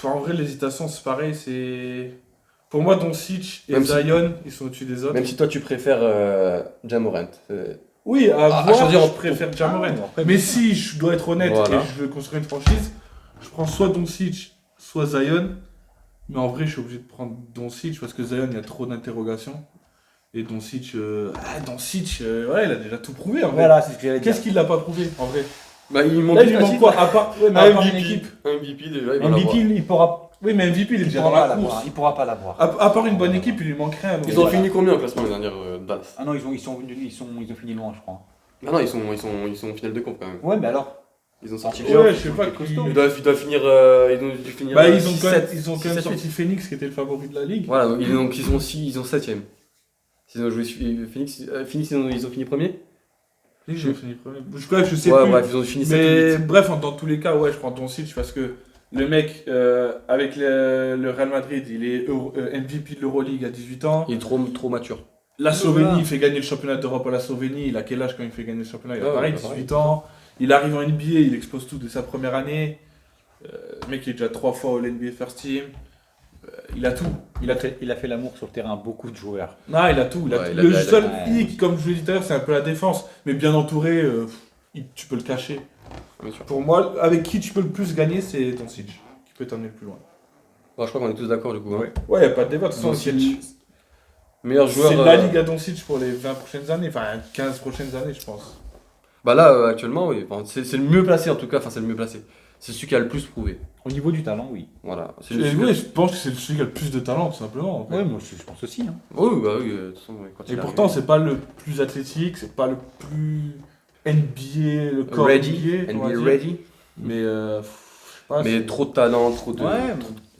[SPEAKER 3] en vrai, l'hésitation, c'est pareil. C'est pour moi, Doncic et
[SPEAKER 1] Même si-
[SPEAKER 3] Zion, ils sont au-dessus des autres.
[SPEAKER 1] Même si toi, tu préfères Ja Morant.
[SPEAKER 3] Oui, à
[SPEAKER 1] à
[SPEAKER 3] voir,
[SPEAKER 1] choisir,
[SPEAKER 3] je préfère Ja Morant.
[SPEAKER 2] après,
[SPEAKER 3] Mais si je dois être honnête
[SPEAKER 1] Voilà.
[SPEAKER 3] et je veux construire une franchise, je prends soit Doncic, soit Zion. Mais en vrai, je suis obligé de prendre Doncic parce que Zion, il y a trop d'interrogations. Et Doncic, ouais, il a déjà tout prouvé en vrai.
[SPEAKER 2] Voilà, c'est ce que j'allais dire.
[SPEAKER 3] Qu'est-ce qu'il n'a pas prouvé en vrai?
[SPEAKER 1] Bah, il manque
[SPEAKER 3] Là, il lui
[SPEAKER 1] un
[SPEAKER 3] manque
[SPEAKER 1] titre.
[SPEAKER 3] quoi? À part, ouais, mais à part une
[SPEAKER 1] MVP.
[SPEAKER 3] équipe.
[SPEAKER 1] Un MVP déjà, il va
[SPEAKER 2] MVP,
[SPEAKER 1] l'avoir.
[SPEAKER 2] il pourra,
[SPEAKER 3] Oui, mais MVP, il est
[SPEAKER 2] il
[SPEAKER 3] déjà
[SPEAKER 2] pourra
[SPEAKER 3] dans
[SPEAKER 2] pas
[SPEAKER 3] la
[SPEAKER 2] l'avoir.
[SPEAKER 3] course.
[SPEAKER 2] Il pourra pas l'avoir.
[SPEAKER 3] À part une bonne équipe, il lui manque rien. donc
[SPEAKER 1] Ils ont
[SPEAKER 3] voilà.
[SPEAKER 1] fini combien au classement l'année dernière, Dallas?
[SPEAKER 2] Ah non, ils ont fini loin, je crois.
[SPEAKER 1] Ah non, ils sont en finale de conf quand même.
[SPEAKER 2] Ouais, mais alors.
[SPEAKER 1] Ils ont sorti.
[SPEAKER 3] Ouais, je sais pas.
[SPEAKER 2] costaud.
[SPEAKER 1] Ils doivent finir. Ils ont dû finir.
[SPEAKER 3] Bah, ils ont
[SPEAKER 1] 6,
[SPEAKER 3] quand même,
[SPEAKER 1] 7,
[SPEAKER 3] ils ont quand
[SPEAKER 1] 6,
[SPEAKER 3] même
[SPEAKER 1] 7,
[SPEAKER 3] sorti Phoenix qui était le favori de la ligue.
[SPEAKER 1] Voilà, donc ils ont 7ème. Ils ont joué Phoenix, ils ont fini premier.
[SPEAKER 3] Ils ont fini premier. Je sais
[SPEAKER 1] Ouais,
[SPEAKER 3] plus.
[SPEAKER 1] bref, ils ont fini 7
[SPEAKER 3] Mais
[SPEAKER 1] ou 8.
[SPEAKER 3] bref, dans tous les cas, ouais, je prends Doncic parce que le mec, avec le Real Madrid, il est MVP de l'Euroleague à 18 ans.
[SPEAKER 1] Il est trop mature.
[SPEAKER 3] La Slovénie,
[SPEAKER 2] Voilà.
[SPEAKER 3] il fait gagner le championnat d'Europe à la Slovénie. Il a quel âge quand il fait gagner le championnat? Il a
[SPEAKER 1] Ouais,
[SPEAKER 3] pareil,
[SPEAKER 1] ouais,
[SPEAKER 3] 18 ans. Il arrive en NBA, il explose tout dès sa première année. Le mec, il est déjà 3 fois au NBA First Team. Il a tout.
[SPEAKER 2] Il a fait l'amour sur le terrain à beaucoup de joueurs.
[SPEAKER 3] Non, il a tout.
[SPEAKER 1] Ouais,
[SPEAKER 3] tout.
[SPEAKER 1] il a-
[SPEAKER 3] Le
[SPEAKER 1] il a-
[SPEAKER 3] seul
[SPEAKER 2] il a-
[SPEAKER 3] hic, comme je l'ai dit tout à l'heure, c'est un peu la défense. Mais bien entouré, tu peux le cacher.
[SPEAKER 1] Bien sûr.
[SPEAKER 3] Pour moi, avec qui tu peux le plus gagner, c'est Doncic, qui peut t'emmener le plus loin.
[SPEAKER 1] Bon, je crois qu'on est tous d'accord du coup. Hein.
[SPEAKER 3] Ouais, y a pas de débat. De toute façon, c'est
[SPEAKER 1] Doncic. Meilleur joueur.
[SPEAKER 3] c'est la ligue à Doncic pour les 20 prochaines années, enfin 15 prochaines années, je pense.
[SPEAKER 1] Bah là, actuellement, oui. Enfin, c'est le mieux placé en tout cas. Enfin, c'est le mieux placé. C'est celui qui a le plus prouvé.
[SPEAKER 2] Au niveau du talent, oui.
[SPEAKER 1] Voilà. C'est
[SPEAKER 3] Et oui, je pense que c'est celui qui a le plus de talent, tout simplement. en fait.
[SPEAKER 2] Ouais, moi je pense aussi. Hein.
[SPEAKER 1] Oui, bah oui. De toute façon, oui, quand
[SPEAKER 3] Et
[SPEAKER 1] il
[SPEAKER 3] pourtant,
[SPEAKER 1] arrive.
[SPEAKER 3] c'est pas le plus athlétique, c'est pas le plus NBA, le corps
[SPEAKER 1] Ready.
[SPEAKER 3] on va
[SPEAKER 1] NBA
[SPEAKER 3] dire.
[SPEAKER 1] ready.
[SPEAKER 3] Mais, je sais pas,
[SPEAKER 1] Mais
[SPEAKER 3] c'est
[SPEAKER 1] trop de talent, trop de.
[SPEAKER 2] Ouais,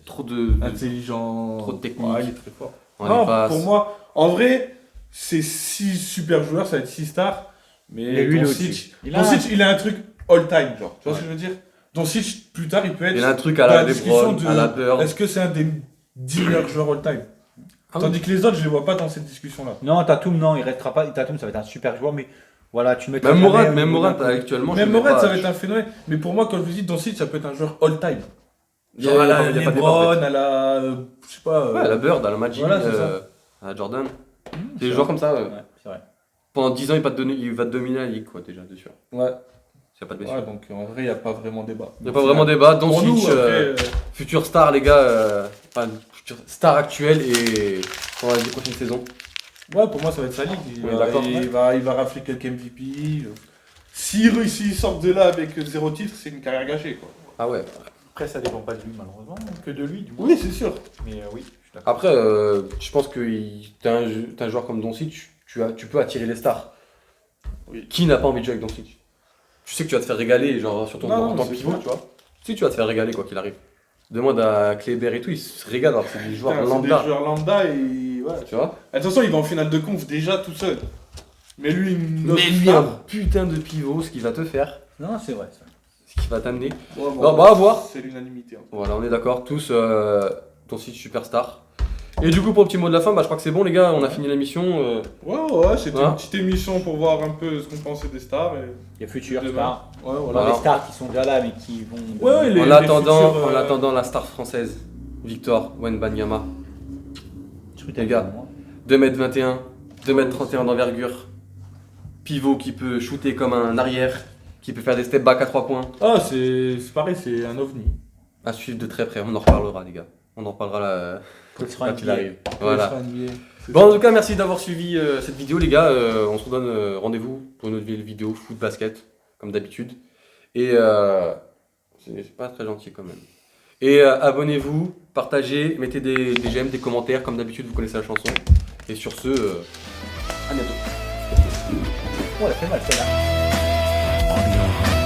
[SPEAKER 1] trop de.
[SPEAKER 3] intelligent.
[SPEAKER 1] trop de technique.
[SPEAKER 3] Ouais, il est très fort.
[SPEAKER 1] On
[SPEAKER 3] Non,
[SPEAKER 1] les passe.
[SPEAKER 3] pour moi, en vrai, c'est 6 super joueurs, ça va être 6 stars. Mais
[SPEAKER 2] Et lui, il est
[SPEAKER 3] Doncic,
[SPEAKER 2] au-dessus. Il a
[SPEAKER 3] Doncic, il a un truc all-time, genre. Tu vois
[SPEAKER 1] Ouais.
[SPEAKER 3] ce que je veux dire? Doncic, plus tard, il peut être
[SPEAKER 1] Il y a un truc à
[SPEAKER 3] dans
[SPEAKER 1] la
[SPEAKER 3] la discussion
[SPEAKER 1] LeBron,
[SPEAKER 3] de
[SPEAKER 1] à la Bird.
[SPEAKER 3] est-ce que c'est un des 10 meilleurs joueurs all-time?
[SPEAKER 1] Ah
[SPEAKER 3] Tandis que les autres, je les vois pas dans cette discussion-là.
[SPEAKER 2] Non, Tatum, non, il restera pas. Tatum, ça va être un super joueur, mais voilà, tu mets.
[SPEAKER 1] Même Morant, actuellement.
[SPEAKER 3] Même
[SPEAKER 1] je le mets
[SPEAKER 3] Morant,
[SPEAKER 1] pas,
[SPEAKER 3] ça va être un phénomène. Mais pour moi, quand je vous dis Doncic, ça peut être un joueur all-time.
[SPEAKER 1] Il y a-
[SPEAKER 3] Genre à
[SPEAKER 1] il y a
[SPEAKER 3] la
[SPEAKER 1] pas de débat,
[SPEAKER 3] LeBron,
[SPEAKER 1] en fait.
[SPEAKER 3] à la. Je sais pas.
[SPEAKER 1] Ouais, à la Bird, à la Magic,
[SPEAKER 3] Voilà, c'est ça.
[SPEAKER 1] à la Jordan.
[SPEAKER 2] c'est
[SPEAKER 1] Des joueurs comme ça,
[SPEAKER 2] Ouais, c'est vrai.
[SPEAKER 1] pendant 10 ans, il va te dominer la ligue, quoi, déjà, de sûr.
[SPEAKER 3] Ouais.
[SPEAKER 1] S'il n'y a pas de blessure.
[SPEAKER 3] Ouais, donc en vrai, il n'y a pas vraiment débat.
[SPEAKER 1] Il n'y a pas vraiment débat.
[SPEAKER 3] Pour nous,
[SPEAKER 1] Doncic,
[SPEAKER 3] après,
[SPEAKER 1] futur star, les gars. Enfin, futur star actuel et pour les 10 prochaines saisons.
[SPEAKER 3] ouais, pour moi, ça va être sa ligue.
[SPEAKER 1] Ouais, d'accord,
[SPEAKER 3] Il va rafler quelques MVP. S'il sort de là avec 0 titre, c'est une carrière gâchée, quoi.
[SPEAKER 1] Ah ouais.
[SPEAKER 2] Après, ça dépend pas de lui, malheureusement, que de lui, du moins.
[SPEAKER 3] Oui, c'est sûr.
[SPEAKER 2] Mais oui, je suis d'accord.
[SPEAKER 1] Après, je pense que t'as un joueur comme Doncic, tu peux attirer les stars. Qui n'a pas envie de jouer avec Doncic? Tu sais que tu vas te faire régaler, genre surtout
[SPEAKER 3] Non,
[SPEAKER 1] en
[SPEAKER 3] non,
[SPEAKER 1] tant que
[SPEAKER 3] c'est
[SPEAKER 1] pivot,
[SPEAKER 3] sûr.
[SPEAKER 1] tu vois. Tu sais que tu vas te faire régaler quoi qu'il arrive. Demande à Kleber et tout, ils se régalent, alors que c'est des joueurs
[SPEAKER 3] Putain, c'est
[SPEAKER 1] lambda.
[SPEAKER 3] des joueurs lambda et. Ouais.
[SPEAKER 1] Tu vois.
[SPEAKER 3] Attention, il va en finale de conf déjà tout seul. Mais lui, une autre
[SPEAKER 1] Mais lui,
[SPEAKER 3] star.
[SPEAKER 1] un putain de pivot, ce qu'il va te faire,
[SPEAKER 2] Non, c'est vrai. Ça.
[SPEAKER 1] ce qu'il va t'amener.
[SPEAKER 3] Ouais,
[SPEAKER 1] Bon, bah, à voir.
[SPEAKER 3] C'est l'unanimité. hein.
[SPEAKER 1] Voilà, on est d'accord, tous, Doncic superstar. Et du coup, pour le petit mot de la fin, bah, je crois que c'est bon, les gars, on a fini l'émission.
[SPEAKER 3] Ouais, c'était
[SPEAKER 1] Hein
[SPEAKER 3] une petite émission pour voir un peu ce qu'on pensait des stars. Et...
[SPEAKER 2] Il y a futur
[SPEAKER 3] Demain.
[SPEAKER 2] stars.
[SPEAKER 3] Ouais,
[SPEAKER 2] Alors,
[SPEAKER 3] voilà.
[SPEAKER 2] les stars qui sont déjà là, mais qui vont.
[SPEAKER 3] Ouais, les-
[SPEAKER 1] En attendant,
[SPEAKER 3] futurs,
[SPEAKER 1] en attendant la star française, Victor Wembanyama. Les gars. 2m21, 2m31 d'envergure. Pivot qui peut shooter comme un arrière, qui peut faire des step back à 3 points.
[SPEAKER 3] Ah, c'est pareil, c'est un ovni.
[SPEAKER 1] À suivre de très près, on en reparlera, les gars. On en reparlera là,
[SPEAKER 2] Quand il sera
[SPEAKER 1] quand il
[SPEAKER 2] NBA.
[SPEAKER 1] arrive. Voilà.
[SPEAKER 3] C'est
[SPEAKER 1] Bon, en tout cas, merci d'avoir suivi cette vidéo, les gars. On se redonne rendez-vous pour une autre vidéo foot basket, comme d'habitude. Et c'est pas très gentil quand même. Et abonnez-vous, partagez, mettez des j'aime, des commentaires, comme d'habitude, vous connaissez la chanson. Et sur ce, à bientôt.
[SPEAKER 2] Oh, elle a fait mal celle-là.
[SPEAKER 4] Audio.